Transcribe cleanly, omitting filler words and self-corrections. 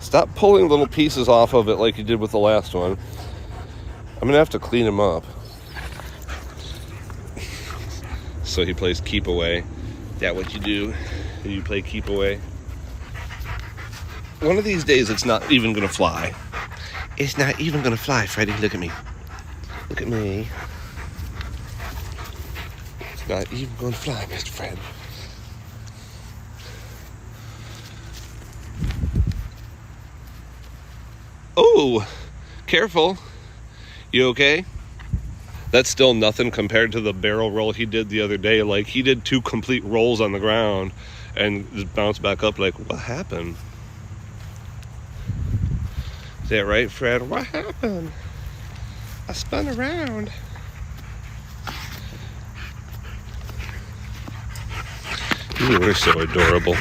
Stop pulling little pieces off of it like you did with the last one. I'm gonna have to clean him up. So he plays keep away. That what you do? You play keep away. One of these days it's not even gonna fly. It's not even gonna fly, Freddy. Look at me. Look at me. It's not even gonna fly, Mr. Fred. Oh, careful. You okay? That's still nothing compared to the barrel roll he did the other day. Like, he did 2 complete rolls on the ground and just bounced back up like, what happened? Is that right, Fred? What happened? I spun around. You are so adorable.